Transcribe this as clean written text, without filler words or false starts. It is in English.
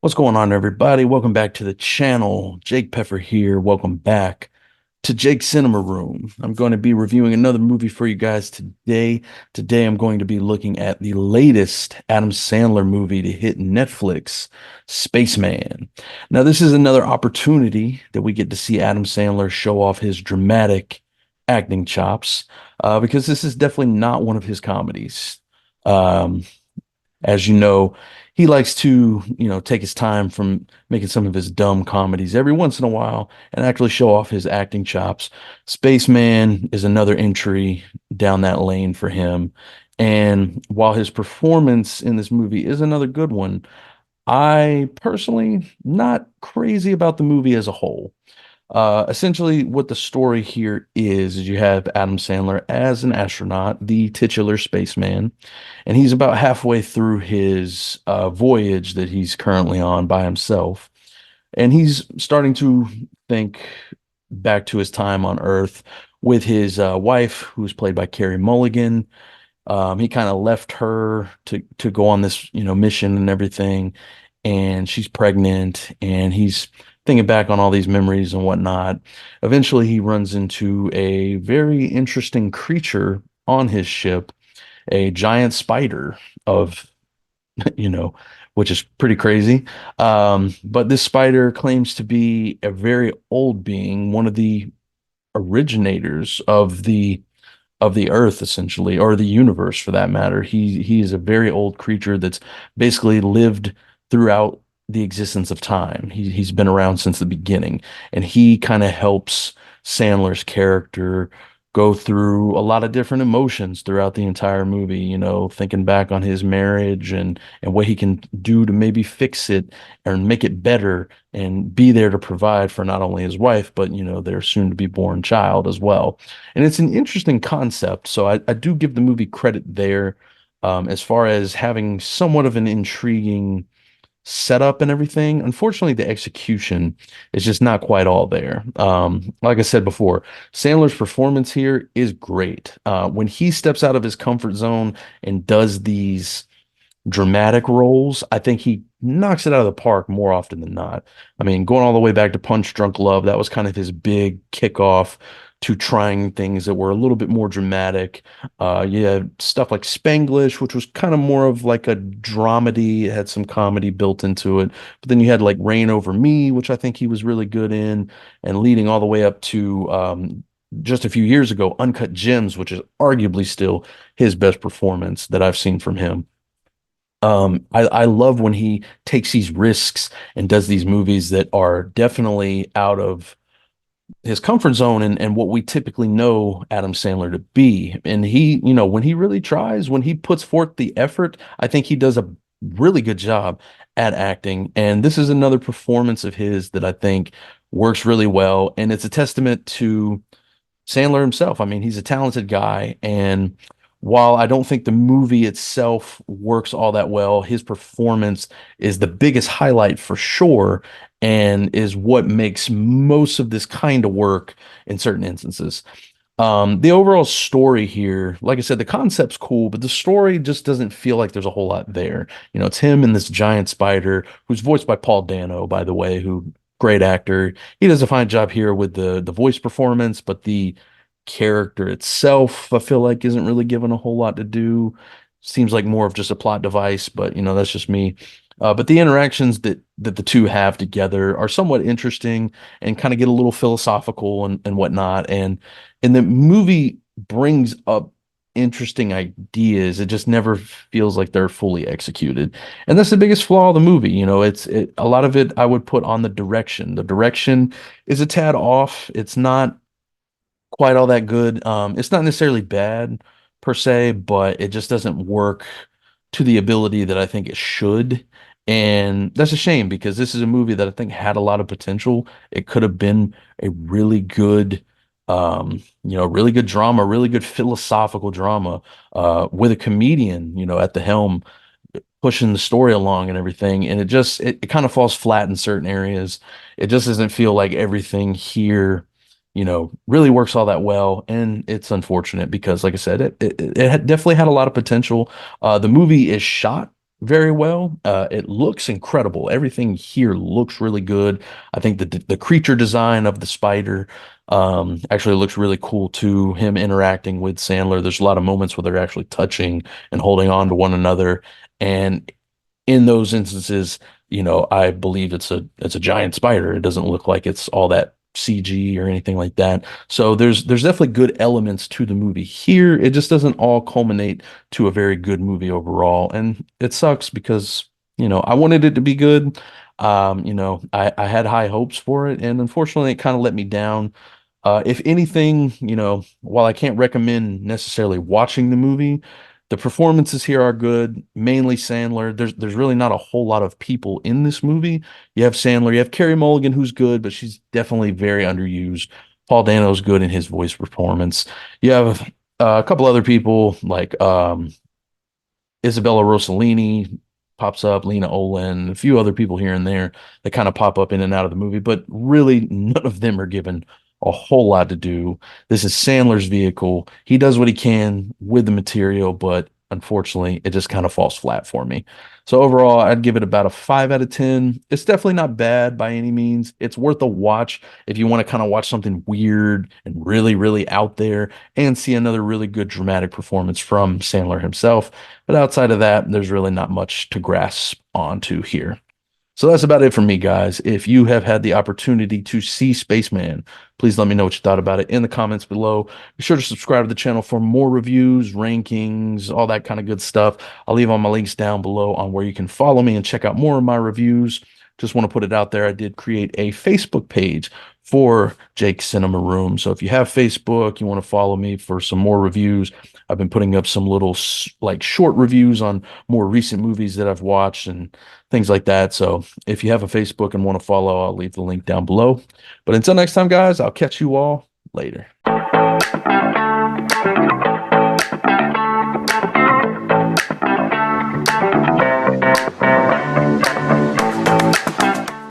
What's going on, everybody? Welcome back to the channel. Jake Peffer here. Welcome back to Jake's Cinema Room. I'm going to be reviewing another movie for you guys today. Today, I'm going to be looking at the latest Adam Sandler movie to hit Netflix, Spaceman. Now, this is another opportunity that we get to see Adam Sandler show off his dramatic acting chops, because this is definitely not one of his comedies. Um, as you know, he likes to, take his time from making some of his dumb comedies every once in a while and actually show off his acting chops. Spaceman is another entry down that lane for him. And while his performance in this movie is another good one, I personally not crazy about the movie as a whole. Essentially, what the story here is you have Adam Sandler as an astronaut, the titular spaceman, and he's about halfway through his voyage that he's currently on by himself. And he's starting to think back to his time on Earth with his wife, who's played by Carey Mulligan. He kind of left her to go on this, mission and everything, and she's pregnant, and he's thinking back on all these memories and whatnot. Eventually, he runs into a very interesting creature on his ship, a giant spider of, you know, which is pretty crazy. But this spider claims to be a very old being, one of the originators of the earth, essentially, or the universe for that matter. He is a very old creature that's basically lived throughout the existence of time. He's been around since the beginning, and he kind of helps Sandler's character go through a lot of different emotions throughout the entire movie, thinking back on his marriage and what he can do to maybe fix it and make it better and be there to provide for not only his wife, but their soon to be born child as well. And it's an interesting concept. So I do give the movie credit there, as far as having somewhat of an intriguing setup and everything. Unfortunately, the execution is just not quite all there. Like I said before, Sandler's performance here is great. When he steps out of his comfort zone and does these dramatic roles, I think he knocks it out of the park more often than not. I mean, going all the way back to Punch Drunk Love, that was kind of his big kickoff to trying things that were a little bit more dramatic. You had stuff like Spanglish, which was kind of more of like a dramedy. It had some comedy built into it. But then you had like Rain Over Me, which I think he was really good in, and leading all the way up to just a few years ago, Uncut Gems, which is arguably still his best performance that I've seen from him. I love when he takes these risks and does these movies that are definitely out of his comfort zone and what we typically know Adam Sandler to be. And he, when he really tries, when he puts forth the effort, I think he does a really good job at acting. And this is another performance of his that I think works really well. And it's a testament to Sandler himself. I mean, he's a talented guy, and while I don't think the movie itself works all that well, his performance is the biggest highlight for sure, and is what makes most of this kind of work in certain instances. The overall story here, like I said, the concept's cool, but the story just doesn't feel like there's a whole lot there. It's him and this giant spider, who's voiced by Paul Dano, by the way, who great actor. He does a fine job here with the voice performance, but the character itself, I feel like, isn't really given a whole lot to do. Seems like more of just a plot device, but that's just me. But the interactions that the two have together are somewhat interesting and kind of get a little philosophical and whatnot. And the movie brings up interesting ideas. It just never feels like they're fully executed. And that's the biggest flaw of the movie. A lot of it I would put on the direction. The direction is a tad off. It's not quite all that good. It's not necessarily bad per se, but it just doesn't work to the ability that I think it should. And that's a shame because this is a movie that I think had a lot of potential. It could have been a really good, really good drama, really good philosophical drama, with a comedian, at the helm pushing the story along and everything. And it kind of falls flat in certain areas. It just doesn't feel like everything here really works all that well. And it's unfortunate because, like I said, it definitely had a lot of potential. The movie is shot very well. It looks incredible. Everything here looks really good. I think the creature design of the spider actually looks really cool too. Him interacting with Sandler. There's a lot of moments where they're actually touching and holding on to one another. And in those instances, I believe it's a giant spider. It doesn't look like it's all that CG or anything like that. So there's definitely good elements to the movie here. It just doesn't all culminate to a very good movie overall, and it sucks because I wanted it to be good. I had high hopes for it, and unfortunately, it kind of let me down. If anything, while I can't recommend necessarily watching the movie, the performances here are good, mainly Sandler. There's really not a whole lot of people in this movie. You have Sandler, you have Carey Mulligan, who's good, but she's definitely very underused. Paul Dano's good in his voice performance. You have a couple other people like Isabella Rossellini pops up, Lena Olin, a few other people here and there that kind of pop up in and out of the movie, but really none of them are given a whole lot to do. This is Sandler's vehicle. He does what he can with the material, but unfortunately, it just kind of falls flat for me. So overall, I'd give it about a 5 out of 10. It's definitely not bad by any means. It's worth a watch if you want to kind of watch something weird and really, really out there and see another really good dramatic performance from Sandler himself. But outside of that, there's really not much to grasp onto here. So that's about it for me, guys. If you have had the opportunity to see Spaceman, please let me know what you thought about it in the comments below. Be sure to subscribe to the channel for more reviews, rankings, all that kind of good stuff. I'll leave all my links down below on where you can follow me and check out more of my reviews. Just want to put it out there. I did create a Facebook page for Jake Cinema Room. So if you have Facebook, you want to follow me for some more reviews. I've been putting up some little like short reviews on more recent movies that I've watched and things like that. So if you have a Facebook and want to follow, I'll leave the link down below. But until next time, guys, I'll catch you all later.